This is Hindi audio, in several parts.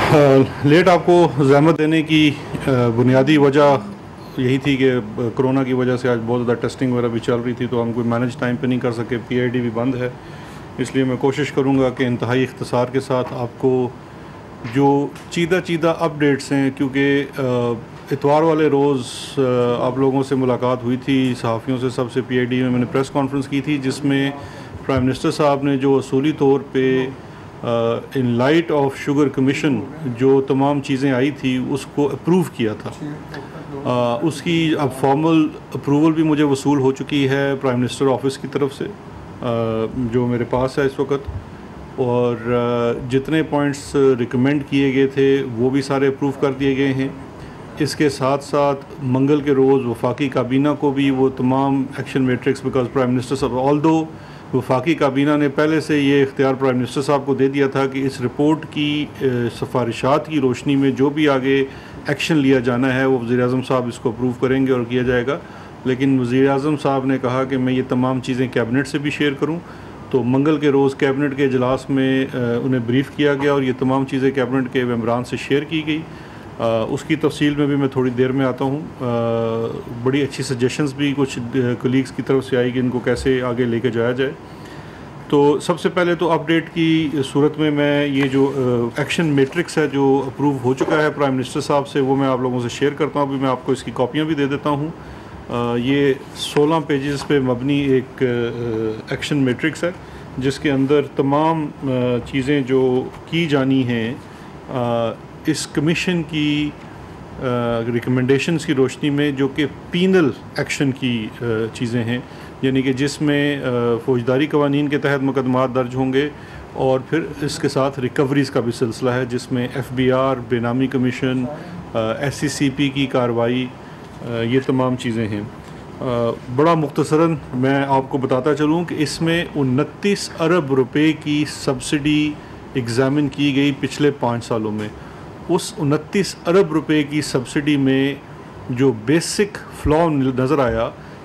लेट आपको ज़हमत देने की बुनियादी वजह यही थी कि कोरोना की वजह से आज बहुत ज़्यादा टेस्टिंग वगैरह भी चल रही थी, तो हम कोई मैनेज टाइम पे नहीं कर सके। पीआईडी भी बंद है, इसलिए मैं कोशिश करूँगा कि इंतहाई इख्तिसार के साथ आपको जो चीदा अपडेट्स हैं, क्योंकि इतवार वाले रोज़ आप लोगों से मुलाकात हुई थी, सहाफ़ियों से, सबसे पीआईडी में मैंने प्रेस कॉन्फ्रेंस की थी जिसमें प्राइम मिनिस्टर साहब ने जो असूली तौर पे in light of sugar commission जो तमाम चीज़ें आई थी उसको अप्रूव किया था। उसकी अब फॉर्मल अप्रूवल भी मुझे वसूल हो चुकी है प्राइम मिनिस्टर ऑफिस की तरफ से, जो मेरे पास है इस वक्त, और जितने पॉइंट्स रिकमेंड किए गए थे वो भी सारे अप्रूव कर दिए गए हैं। इसके साथ साथ मंगल के रोज़ वफाकी काबीना को भी वो तमाम action matrix, because prime minister साहब ऑल्दो वफाकी काबीना ने पहले से ये इख्तियार प्राइम मिनिस्टर साहब को दे दिया था कि इस रिपोर्ट की सिफारिशात की रोशनी में जो भी आगे एक्शन लिया जाना है वो वज़ीर-ए-आज़म साहब इसको अप्रूव करेंगे और किया जाएगा। लेकिन वज़ीर-ए-आज़म साहब ने कहा कि मैं ये तमाम चीज़ें कैबिनेट से भी शेयर करूँ, तो मंगल के रोज़ कैबिनेट के इजलास में उन्हें ब्रीफ़ किया गया और ये तमाम चीज़ें कैबिनेट के मेंबरान से शेयर की गई। उसकी तफसील में भी मैं थोड़ी देर में आता हूँ। बड़ी अच्छी सजेशंस भी कुछ कलीग्स की तरफ से आई कि इनको कैसे आगे लेके जाया जाए। तो सबसे पहले तो अपडेट की सूरत में मैं ये जो एक्शन मैट्रिक्स है जो अप्रूव हो चुका है प्राइम मिनिस्टर साहब से, वो मैं आप लोगों से शेयर करता हूँ। अभी मैं आपको इसकी कॉपियाँ भी दे देता हूँ। ये 16 पेजेस पे मबनी एक एक्शन मैट्रिक्स है जिसके अंदर तमाम चीज़ें जो की जानी हैं इस कमीशन की रिकमेंडेशंस की रोशनी में, जो कि पीनल एक्शन की चीज़ें हैं, यानी कि जिसमें फ़ौजदारी कवानीन के तहत मुकदमात दर्ज होंगे, और फिर इसके साथ रिकवरीज़ का भी सिलसिला है जिसमें एफबीआर, बेनामी कमीशन, एससीसीपी की कार्रवाई, ये तमाम चीज़ें हैं। बड़ा मुख्तसरन मैं आपको बताता चलूँ कि इसमें 29 अरब रुपए की सब्सिडी एग्ज़ामिन की गई पिछले 5 सालों में। उस 29 अरब रुपए की सब्सिडी में जो बेसिक फ्लॉ नज़र आया,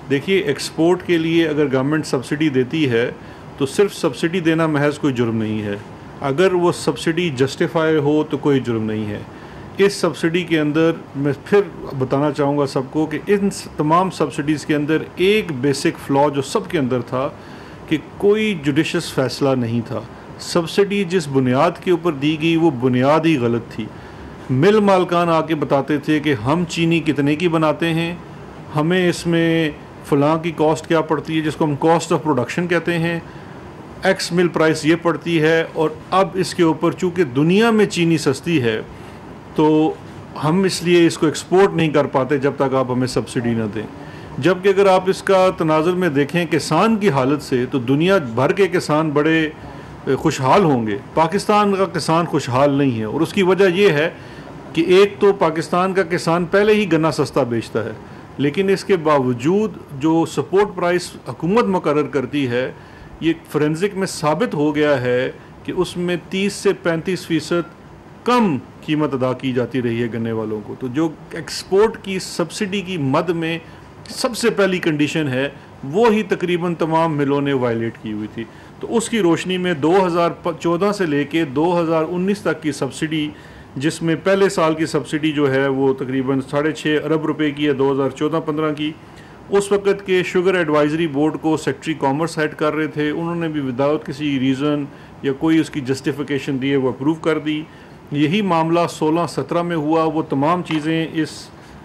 देखिए एक्सपोर्ट के लिए अगर गवर्नमेंट सब्सिडी देती है तो सिर्फ सब्सिडी देना महज कोई जुर्म नहीं है, अगर वो सब्सिडी जस्टिफाई हो तो कोई जुर्म नहीं है। इस सब्सिडी के अंदर मैं फिर बताना चाहूँगा सबको कि इन तमाम सब्सिडीज़ के अंदर एक बेसिक फ्लॉ जो सब के अंदर था कि कोई जुडिशियस फ़ैसला नहीं था। सब्सिडी जिस बुनियाद के ऊपर दी गई वो बुनियाद ही गलत थी। मिल मालकान आके बताते थे कि हम चीनी कितने की बनाते हैं, हमें इसमें फ़लाँ की कॉस्ट क्या पड़ती है, जिसको हम कॉस्ट ऑफ प्रोडक्शन कहते हैं, एक्स मिल प्राइस ये पड़ती है, और अब इसके ऊपर चूँकि दुनिया में चीनी सस्ती है तो हम इसलिए इसको एक्सपोर्ट नहीं कर पाते जब तक आप हमें सब्सिडी ना दें। जबकि अगर आप इसका तनाजुर में देखें किसान की हालत से, तो दुनिया भर के किसान बड़े खुशहाल होंगे, पाकिस्तान का किसान खुशहाल नहीं है। और उसकी वजह यह है कि एक तो पाकिस्तान का किसान पहले ही गन्ना सस्ता बेचता है, लेकिन इसके बावजूद जो सपोर्ट प्राइस हुकूमत मुकर्रर करती है, ये फोरेंसिक में साबित हो गया है कि उसमें 30 से 35% कम कीमत अदा की जाती रही है गन्ने वालों को। तो जो एक्सपोर्ट की सब्सिडी की मद में सबसे पहली कंडीशन है वो ही तकरीबन तमाम मिलों ने वायलेट की हुई थी। तो उसकी रोशनी में 2014 से लेके 2019 तक की सब्सिडी, जिसमें पहले साल की सब्सिडी जो है वो तकरीबन 6.5 अरब रुपए की है 2014-15 की। उस वक़्त के शुगर एडवाइज़री बोर्ड को सेक्रेटरी कॉमर्स हेड कर रहे थे, उन्होंने भी विदाउट किसी रीज़न या कोई उसकी जस्टिफिकेशन दिए वो अप्रूव कर दी। यही मामला 16-17 में हुआ। वो तमाम चीज़ें इस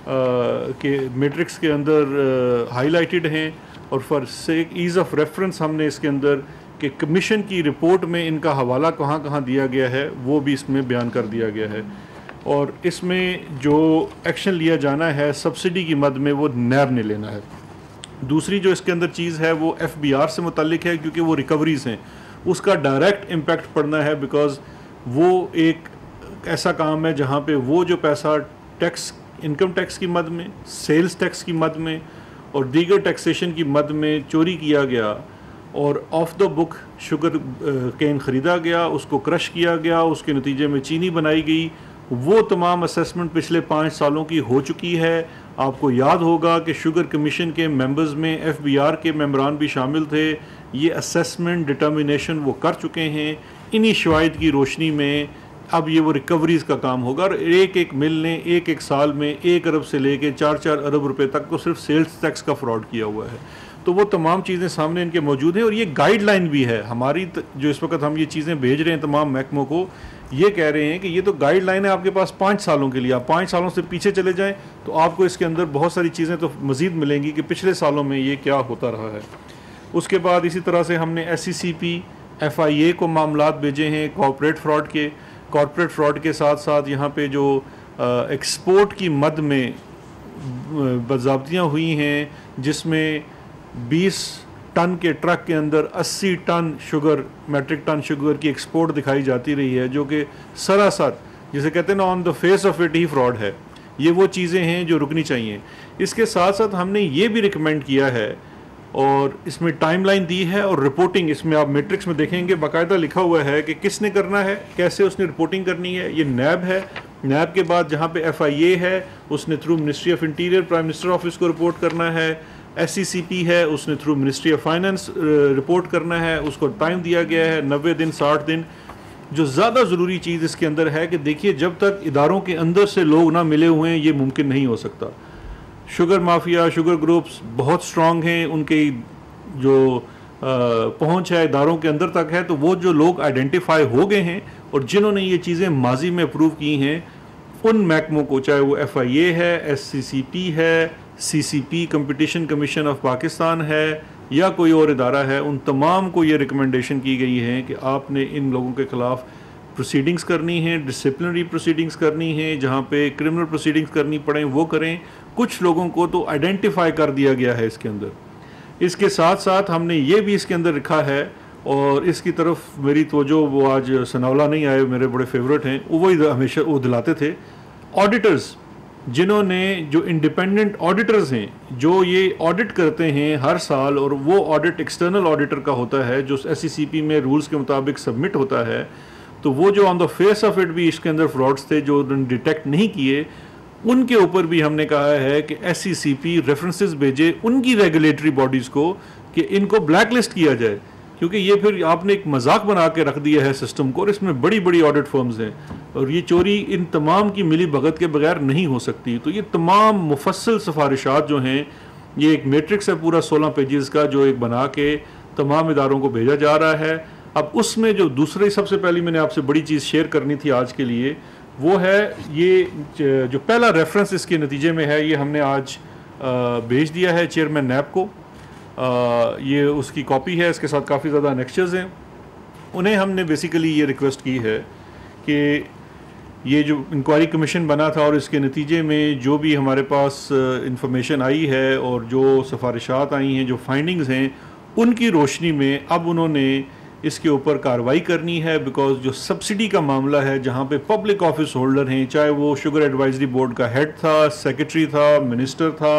के मैट्रिक्स के अंदर हाईलाइटेड हैं, और for sake ease of reference हमने इसके अंदर कि कमीशन की रिपोर्ट में इनका हवाला कहाँ कहाँ दिया गया है वो भी इसमें बयान कर दिया गया है। और इसमें जो एक्शन लिया जाना है सब्सिडी की मद में वो नैब ने लेना है। दूसरी जो इसके अंदर चीज़ है वो एफबीआर से मुतल्लिक है, क्योंकि वो रिकवरीज़ हैं, उसका डायरेक्ट इम्पेक्ट पड़ना है, बिकॉज़ वो एक ऐसा काम है जहाँ पे वो जो पैसा टैक्स, इनकम टैक्स की मद में, सेल्स टैक्स की मद में और दीगर टैक्सेशन की मद में चोरी किया गया और off the book sugarcane ख़रीदा गया, उसको क्रश किया गया, उसके नतीजे में चीनी बनाई गई, वो तमाम असेसमेंट पिछले 5 सालों की हो चुकी है। आपको याद होगा कि शुगर कमीशन के मेंबर्स में एफबीआर के मेंबरान भी शामिल थे। ये असेसमेंट डिटर्मिनेशन वो कर चुके हैं। इन्हीं शवाहिद की रोशनी में अब ये वो रिकवरीज़ का काम होगा, और एक एक मिल ने एक एक साल में 1 अरब से लेके 4-4 अरब रुपए तक को सिर्फ सेल्स टैक्स का फ्रॉड किया हुआ है। तो वो तमाम चीज़ें सामने इनके मौजूद हैं, और ये गाइडलाइन भी है हमारी जो इस वक्त हम ये चीज़ें भेज रहे हैं तमाम महकमों को, ये कह रहे हैं कि ये तो गाइडलाइन है आपके पास 5 सालों के लिए, आप 5 सालों से पीछे चले जाएं तो आपको इसके अंदर बहुत सारी चीज़ें तो मज़ीद मिलेंगी कि पिछले सालों में ये क्या होता रहा है। उसके बाद इसी तरह से हमने SCCP FIA को मामलात भेजे हैं कॉर्पोरेट फ्रॉड के। कॉर्पोरेट फ्रॉड के साथ साथ यहाँ पे जो एक्सपोर्ट की मद में बज़ाब्तियाँ हुई हैं, जिसमें 20 टन के ट्रक के अंदर 80 ton sugar, metric ton sugar की एक्सपोर्ट दिखाई जाती रही है, जो कि सरासर जिसे कहते हैं ना on the face of it he fraud है। ये वो चीज़ें हैं जो रुकनी चाहिए। इसके साथ साथ हमने ये भी रिकमेंड किया है और इसमें टाइमलाइन दी है, और रिपोर्टिंग इसमें आप मैट्रिक्स में देखेंगे बाकायदा लिखा हुआ है कि किसने करना है, कैसे उसने रिपोर्टिंग करनी है। ये नैब है, नैब के बाद जहाँ पे FIA है उसने through ministry of interior prime minister office को रिपोर्ट करना है। SCCP है, उसने through ministry of finance report करना है, उसको टाइम दिया गया है 90 दिन 60 दिन। जो ज़्यादा ज़रूरी चीज़ इसके अंदर है कि देखिए जब तक इदारों के अंदर से लोग ना मिले हुए हैं ये मुमकिन नहीं हो सकता। शुगर माफिया, शुगर ग्रुप्स बहुत स्ट्रॉन्ग हैं, उनकी जो पहुंच है इदारों के अंदर तक है, तो वो जो लोग आइडेंटिफाई हो गए हैं और जिन्होंने ये चीज़ें माजी में अप्रूव की हैं, उन महकमों को, चाहे वो FIA है, SCCP है, CCP competition commission of Pakistan है या कोई और इदारा है, उन तमाम को ये रिकमेंडेशन की गई है कि आपने इन लोगों के ख़िलाफ़ प्रोसीडिंग्स करनी है, डिसिप्लिनरी प्रोसीडिंग्स करनी है, जहाँ पे क्रिमिनल प्रोसीडिंग्स करनी पड़े वो करें। कुछ लोगों को तो आइडेंटिफाई कर दिया गया है इसके अंदर। इसके साथ साथ हमने ये भी इसके अंदर लिखा है, और इसकी तरफ मेरी तवज्जो, वो आज सनावला नहीं आए, मेरे बड़े फेवरेट हैं, वही हमेशा वो दिलाते थे, ऑडिटर्स जिन्होंने, जो इंडिपेंडेंट ऑडिटर्स हैं, जो ये ऑडिट करते हैं हर साल, और वो ऑडिट एक्सटर्नल ऑडिटर का होता है जो SCCP में रूल्स के मुताबिक सबमिट होता है। तो वो जो on the face of it भी इसके अंदर फ्रॉड्स थे जो उन्होंने डिटेक्ट नहीं किए, उनके ऊपर भी हमने कहा है कि SCCP रेफरेंसेस भेजे उनकी रेगुलेटरी बॉडीज़ को कि इनको ब्लैक लिस्ट किया जाए, क्योंकि ये फिर आपने एक मजाक बना के रख दिया है सिस्टम को, और इसमें बड़ी बड़ी ऑडिट फर्म्स हैं और ये चोरी इन तमाम की मिली भगत के बगैर नहीं हो सकती। तो ये तमाम मुफस्सल सिफारिशात जो हैं, ये एक मैट्रिक्स है पूरा 16 पेजेस का, जो एक बना के तमाम इदारों को भेजा जा रहा है। अब उसमें जो दूसरी सबसे पहली मैंने आपसे बड़ी चीज़ शेयर करनी थी आज के लिए, वो है ये जो पहला रेफरेंस इसके नतीजे में है, ये हमने आज भेज दिया है चेयरमैन नैब को। ये उसकी कॉपी है, इसके साथ काफ़ी ज़्यादा नेक्चर्स हैं। उन्हें हमने बेसिकली ये रिक्वेस्ट की है कि ये जो इंक्वायरी कमीशन बना था और इसके नतीजे में जो भी हमारे पास इंफॉर्मेशन आई है और जो सिफारिशात आई हैं, जो फाइंडिंग्स हैं, उनकी रोशनी में अब उन्होंने इसके ऊपर कार्रवाई करनी है। बिकॉज जो सब्सिडी का मामला है, जहाँ पे पब्लिक ऑफिस होल्डर हैं, चाहे वो शुगर एडवाइजरी बोर्ड का हेड था, सेक्रेटरी था, मिनिस्टर था,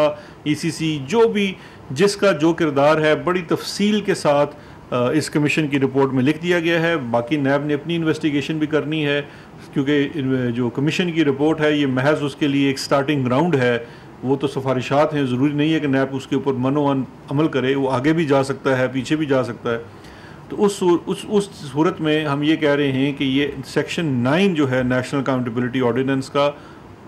ECC, जो भी जिसका जो किरदार है, बड़ी तफसील के साथ इस कमीशन की रिपोर्ट में लिख दिया गया है। बाकी नैब ने अपनी इन्वेस्टिगेशन भी करनी है, क्योंकि जो कमीशन की रिपोर्ट है ये महज उसके लिए एक स्टार्टिंग ग्राउंड है। वो तो सिफारिशात हैं, ज़रूरी नहीं है कि नैब उसके ऊपर मनोअन अमल करे, वो आगे भी जा सकता है, पीछे भी जा सकता है। तो उस सूरत में हम ये कह रहे हैं कि ये सेक्शन 9 जो है नेशनल अकाउंटेबिलिटी ऑर्डिनेंस का,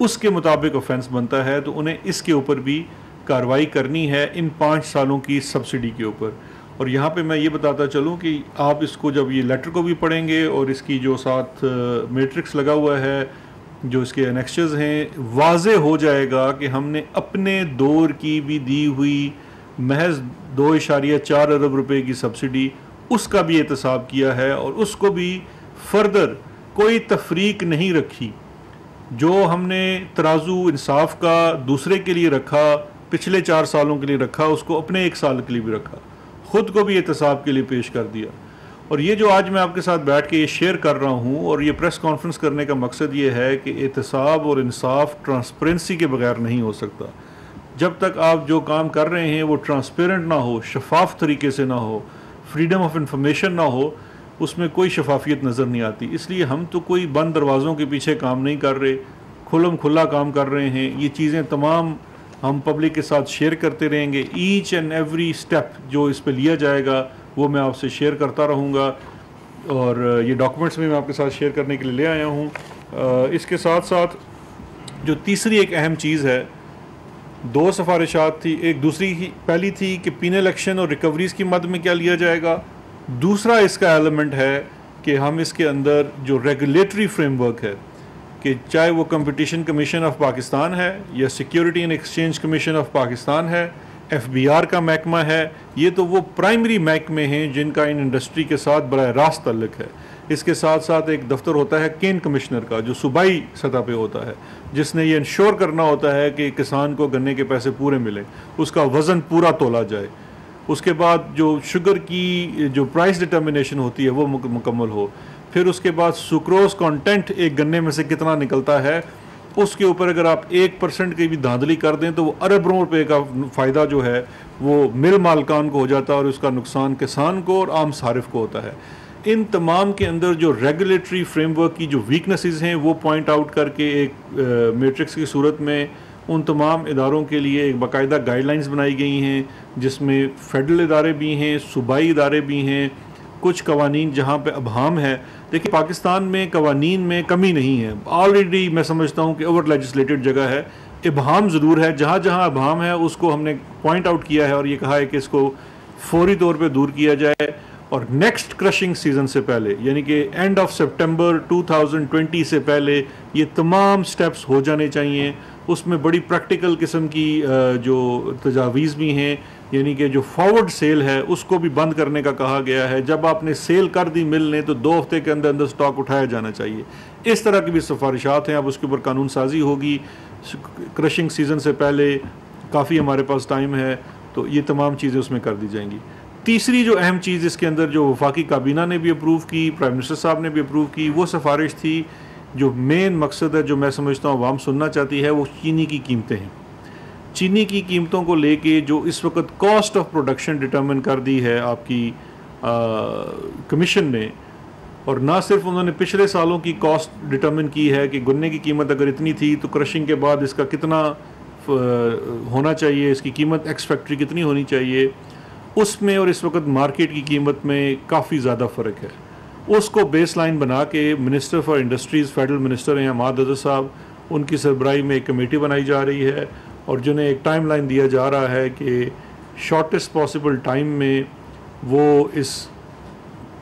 उसके मुताबिक ऑफेंस बनता है, तो उन्हें इसके ऊपर भी कार्रवाई करनी है इन 5 सालों की सब्सिडी के ऊपर। और यहाँ पे मैं ये बताता चलूँ कि आप इसको जब ये लेटर को भी पढ़ेंगे और इसकी जो साथ मैट्रिक्स लगा हुआ है, जो इसके एनेक्चर्स हैं, वाज़े हो जाएगा कि हमने अपने दौर की भी दी हुई महज 2.4 अरब रुपए की सब्सिडी, उसका भी एहतसाब किया है और उसको भी फर्दर कोई तफरीक नहीं रखी। जो हमने तराजू इंसाफ का दूसरे के लिए रखा, पिछले 4 सालों के लिए रखा, उसको अपने 1 साल के लिए भी रखा, ख़ुद को भी एहतसाब के लिए पेश कर दिया। और ये जो आज मैं आपके साथ बैठ के ये शेयर कर रहा हूँ, और ये प्रेस कॉन्फ्रेंस करने का मकसद ये है कि एहतसाब और इंसाफ ट्रांसपेरेंसी के बगैर नहीं हो सकता। जब तक आप जो काम कर रहे हैं वो ट्रांसपेरेंट ना हो, शफाफ तरीके से ना हो, फ्रीडम ऑफ इंफॉर्मेशन ना हो, उसमें कोई शफाफियत नज़र नहीं आती। इसलिए हम तो कोई बंद दरवाज़ों के पीछे काम नहीं कर रहे, खुल्लम खुल्ला काम कर रहे हैं। ये चीज़ें तमाम हम पब्लिक के साथ शेयर करते रहेंगे। ईच एंड एवरी स्टेप जो इस पे लिया जाएगा वो मैं आपसे शेयर करता रहूँगा। और ये डॉक्यूमेंट्स भी मैं आपके साथ शेयर करने के लिए ले आया हूँ। इसके साथ साथ जो तीसरी एक अहम चीज़ है, दो सिफारिशात थी। एक दूसरी ही पहली थी कि पीनल एक्शन और रिकवरीज़ की मद में क्या लिया जाएगा। दूसरा इसका एलिमेंट है कि हम इसके अंदर जो रेगुलेटरी फ्रेमवर्क है, कि चाहे वो कंपटीशन कमीशन ऑफ पाकिस्तान है या security and exchange commission of Pakistan है, FBR का महकमा है, ये तो वो प्राइमरी महकमे हैं जिनका इन इंडस्ट्री के साथ बड़ा रास्त ताल्लुक है। इसके साथ साथ एक दफ्तर होता है केन कमिश्नर का, जो सूबाई सतह पे होता है, जिसने ये इंश्योर करना होता है कि किसान को गन्ने के पैसे पूरे मिलें, उसका वज़न पूरा तोला जाए। उसके बाद जो शुगर की जो प्राइस डिटर्मिनेशन होती है वो मुकम्मल हो। फिर उसके बाद सुक्रोज कंटेंट एक गन्ने में से कितना निकलता है, उसके ऊपर अगर आप 1% की भी धांधली कर दें तो वो अरबों रुपए का फ़ायदा जो है वो मिल मालकान को हो जाता है और उसका नुकसान किसान को और आम सारिफ को होता है। इन तमाम के अंदर जो रेगुलेटरी फ्रेमवर्क की जो वीकनेसेस हैं वो पॉइंट आउट करके एक मैट्रिक्स की सूरत में उन तमाम इदारों के लिए एक बाकायदा गाइडलाइंस बनाई गई हैं, जिसमें फेडरल इदारे भी हैं, सूबाई इदारे भी हैं, कुछ कवानीन जहाँ पे अभाम है। देखिए, पाकिस्तान में कवानीन में कमी नहीं है, ऑलरेडी मैं समझता हूँ कि ओवर लेजिस्लेटेड जगह है। इबहाम ज़रूर है, जहाँ जहाँ अभाम है उसको हमने पॉइंट आउट किया है और ये कहा है कि इसको फौरी तौर पे दूर किया जाए। और नेक्स्ट क्रशिंग सीज़न से पहले, यानी कि एंड ऑफ सितंबर 2020 से पहले ये तमाम स्टेप्स हो जाने चाहिए। उसमें बड़ी प्रैक्टिकल किस्म की जो तजावीज़ भी हैं, यानी कि जो फॉरवर्ड सेल है उसको भी बंद करने का कहा गया है। जब आपने सेल कर दी मिल ने तो 2 हफ्ते के अंदर अंदर स्टॉक उठाया जाना चाहिए। इस तरह की भी सिफारिशात हैं। अब उसके ऊपर कानून साजी होगी क्रशिंग सीज़न से पहले, काफ़ी हमारे पास टाइम है, तो ये तमाम चीज़ें उसमें कर दी जाएंगी। तीसरी जो अहम चीज़ इसके अंदर जो वफाकी काबीना ने भी अप्रूव की, प्राइम मिनिस्टर साहब ने भी अप्रूव की, वो सिफारिश थी, जो मेन मकसद है, जो मैं समझता हूँ आवाम सुनना चाहती है, वो चीनी की कीमतें हैं। चीनी की कीमतों को लेके जो इस वक्त कॉस्ट ऑफ प्रोडक्शन डिटर्मिन कर दी है आपकी कमीशन ने, और ना सिर्फ उन्होंने पिछले सालों की कॉस्ट डिटर्मिन की है कि गन्ने की कीमत अगर इतनी थी तो क्रशिंग के बाद इसका कितना होना चाहिए, इसकी कीमत एक्स फैक्ट्री कितनी होनी चाहिए, उसमें और इस वक्त मार्केट की कीमत में काफ़ी ज़्यादा फ़र्क है। उसको बेस लाइन बना के minister for industries, federal minister हैं हमाद अज़हर साहब, उनकी सरबराही में एक कमेटी बनाई जा रही है और जिन्हें एक टाइम लाइन दिया जा रहा है कि शॉर्टेस्ट पॉसिबल टाइम में वो इस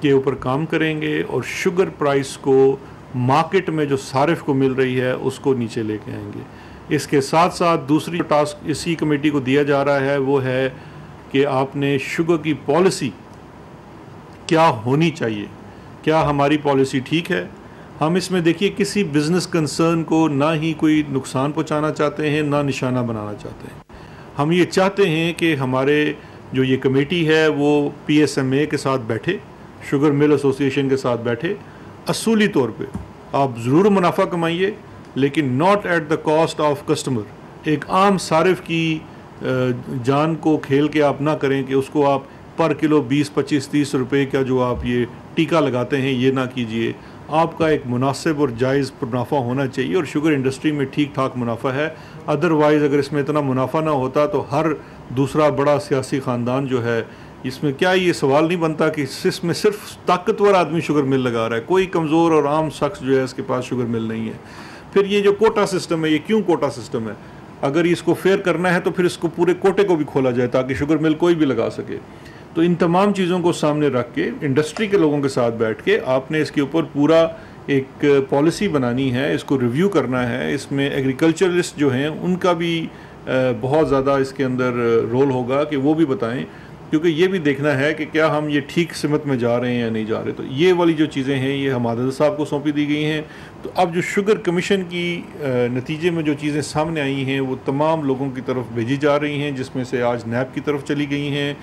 के ऊपर काम करेंगे और शुगर प्राइस को मार्केट में जो सारिफ को मिल रही है उसको नीचे लेके आएंगे। इसके साथ साथ दूसरी टास्क इसी कमेटी को दिया जा रहा है वो है कि आपने शुगर की पॉलिसी क्या होनी चाहिए, क्या हमारी पॉलिसी ठीक है। हम इसमें देखिए किसी बिज़नेस कंसर्न को ना ही कोई नुकसान पहुंचाना चाहते हैं, ना निशाना बनाना चाहते हैं। हम ये चाहते हैं कि हमारे जो ये कमेटी है वो PSMA के साथ बैठे, शुगर मिल एसोसिएशन के साथ बैठे, असूली तौर पे आप ज़रूर मुनाफा कमाइए लेकिन not at the cost of customer. एक आम सारिफ की जान को खेल के आप ना करें कि उसको आप पर किलो 20, 25, 30 रुपए का जो आप ये टीका लगाते हैं ये ना कीजिए। आपका एक मुनासिब और जायज़ मुनाफा होना चाहिए और शुगर इंडस्ट्री में ठीक ठाक मुनाफा है। अदरवाइज़ अगर इसमें इतना मुनाफा ना होता तो हर दूसरा बड़ा सियासी ख़ानदान जो है, इसमें क्या ये सवाल नहीं बनता कि इसमें सिर्फ ताकतवर आदमी शुगर मिल लगा रहा है, कोई कमज़ोर और आम शख्स जो है इसके पास शुगर मिल नहीं है। फिर ये जो कोटा सिस्टम है, ये क्यों कोटा सिस्टम है? अगर इसको फेयर करना है तो फिर इसको पूरे कोटे को भी खोला जाए ताकि शुगर मिल कोई भी लगा सके। तो इन तमाम चीज़ों को सामने रख के इंडस्ट्री के लोगों के साथ बैठ के आपने इसके ऊपर पूरा एक पॉलिसी बनानी है, इसको रिव्यू करना है। इसमें एग्रीकल्चरलिस्ट जो हैं उनका भी बहुत ज़्यादा इसके अंदर रोल होगा कि वो भी बताएं, क्योंकि ये भी देखना है कि क्या हम ये ठीक सिमत में जा रहे हैं या नहीं जा रहे। तो ये वाली जो चीज़ें हैं ये हमाद अज़हर साहब को सौंपी दी गई हैं। तो अब जो शुगर कमीशन की नतीजे में जो चीज़ें सामने आई हैं वो तमाम लोगों की तरफ भेजी जा रही हैं, जिसमें से आज नैब की तरफ चली गई हैं।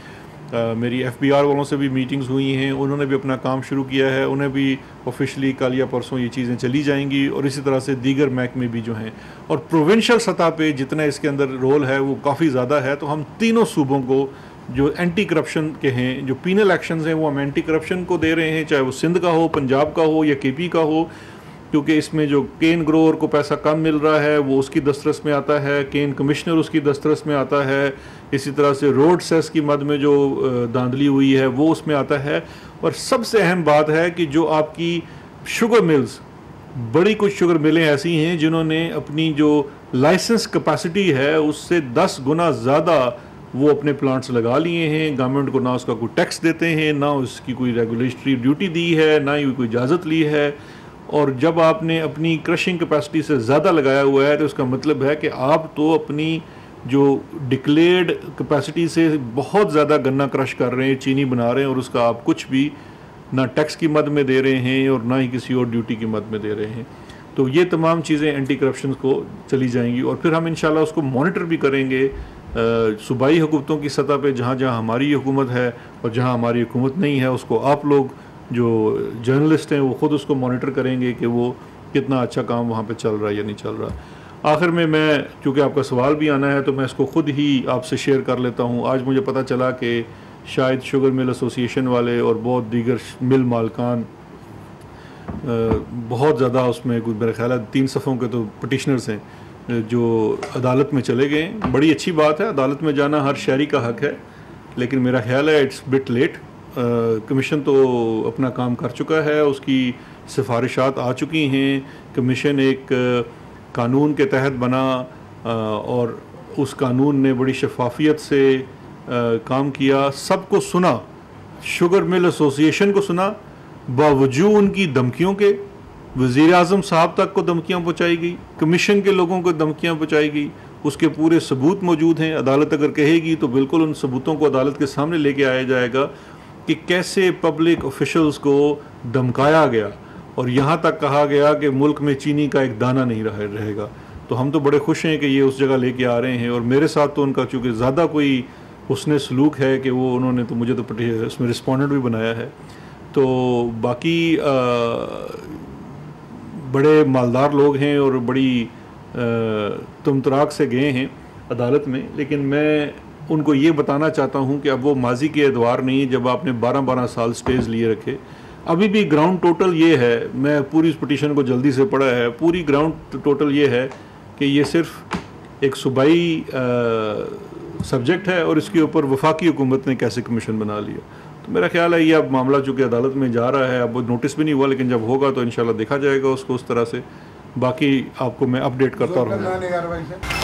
मेरी FBR वालों से भी मीटिंग्स हुई हैं, उन्होंने भी अपना काम शुरू किया है, उन्हें भी ऑफिशियली कल या परसों ये चीज़ें चली जाएंगी। और इसी तरह से दीगर महकमे भी जो हैं और प्रोविंशियल सतह पे जितना इसके अंदर रोल है वो काफ़ी ज़्यादा है। तो हम तीनों सूबों को जो एंटी करप्शन के हैं, जो पीनल एक्शंस हैं, वो हम एंटी करप्शन को दे रहे हैं, चाहे वो सिंध का हो, पंजाब का हो या KP का हो, क्योंकि इसमें जो केन ग्रोअर को पैसा कम मिल रहा है वो उसकी दस्तरस में आता है, केन कमिश्नर उसकी दस्तरस में आता है, इसी तरह से रोड सेस की मद में जो धांधली हुई है वो उसमें आता है। और सबसे अहम बात है कि जो आपकी शुगर मिल्स, बड़ी कुछ शुगर मिलें ऐसी हैं जिन्होंने अपनी जो लाइसेंस कैपेसिटी है उससे 10 गुना ज़्यादा वो अपने प्लांट्स लगा लिए हैं। गवर्नमेंट को ना उसका कोई टैक्स देते हैं, ना उसकी कोई रेगुलेटरी ड्यूटी दी है, ना ही कोई इजाज़त ली है। और जब आपने अपनी क्रशिंग कैपेसिटी से ज़्यादा लगाया हुआ है तो उसका मतलब है कि आप तो अपनी जो डिक्लेयर्ड कैपेसिटी से बहुत ज़्यादा गन्ना क्रश कर रहे हैं, चीनी बना रहे हैं, और उसका आप कुछ भी ना टैक्स की मद में दे रहे हैं और ना ही किसी और ड्यूटी की मद में दे रहे हैं। तो ये तमाम चीज़ें एंटी करप्शन को चली जाएंगी। और फिर हम इंशाल्लाह उसको मॉनिटर भी करेंगे सूबाई हुकूमतों की सतह पे, जहाँ जहाँ हमारी हुकूमत है, और जहाँ हमारी हुकूमत नहीं है उसको आप लोग जो जर्नलिस्ट हैं वो ख़ुद उसको मॉनिटर करेंगे कि वो कितना अच्छा काम वहाँ पे चल रहा है या नहीं चल रहा। आखिर में मैं, क्योंकि आपका सवाल भी आना है, तो मैं इसको ख़ुद ही आपसे शेयर कर लेता हूँ। आज मुझे पता चला कि शायद शुगर मिल एसोसिएशन वाले और बहुत दीगर मिल मालकान बहुत ज़्यादा उसमें कुछ, मेरा ख्याल है 3 सफ़ों के तो पटिशनर्स हैं जो अदालत में चले गए। बड़ी अच्छी बात है, अदालत में जाना हर शहरी का हक़ है, लेकिन मेरा ख्याल है इट्स बिट लेट। कमीशन तो अपना काम कर चुका है, उसकी सिफारिशात आ चुकी हैं। कमीशन एक कानून के तहत बना और उस कानून ने बड़ी शफाफियत से काम किया, सबको सुना, शुगर मिल एसोसिएशन को सुना, बावजूद उनकी धमकियों के वज़ीर आज़म साहब तक को धमकियाँ पहुँचाई गई, कमीशन के लोगों को धमकियाँ पहुँचाई गई। उसके पूरे सबूत मौजूद हैं। अदालत अगर कहेगी तो बिल्कुल उन सबूतों को अदालत के सामने लेके आया जाएगा कि कैसे पब्लिक ऑफिशल्स को धमकाया गया और यहाँ तक कहा गया कि मुल्क में चीनी का एक दाना नहीं रहेगा। तो हम तो बड़े खुश हैं कि ये उस जगह लेके आ रहे हैं। और मेरे साथ तो उनका चूँकि ज़्यादा कोई उसने सलूक है कि वो उन्होंने तो मुझे तो उसमें रिस्पोंडेंट भी बनाया है। तो बाकी बड़े मालदार लोग हैं और बड़ी तुमतराक से गए हैं अदालत में, लेकिन मैं उनको ये बताना चाहता हूँ कि अब वो माजी के एतवार नहीं जब आपने 12-12 साल स्टेज लिए रखे। अभी भी ग्राउंड टोटल ये है, मैं पूरी इस पिटीशन को जल्दी से पढ़ा है, पूरी ग्राउंड टोटल ये है कि ये सिर्फ एक सूबाई सब्जेक्ट है और इसके ऊपर वफाकी हुकूमत ने कैसे कमीशन बना लिया। तो मेरा ख्याल है ये अब मामला चूँकि अदालत में जा रहा है, अब वो नोटिस भी नहीं हुआ, लेकिन जब होगा तो इंशाल्लाह देखा जाएगा उसको उस तरह से। बाकी आपको मैं अपडेट करता रहूँगा।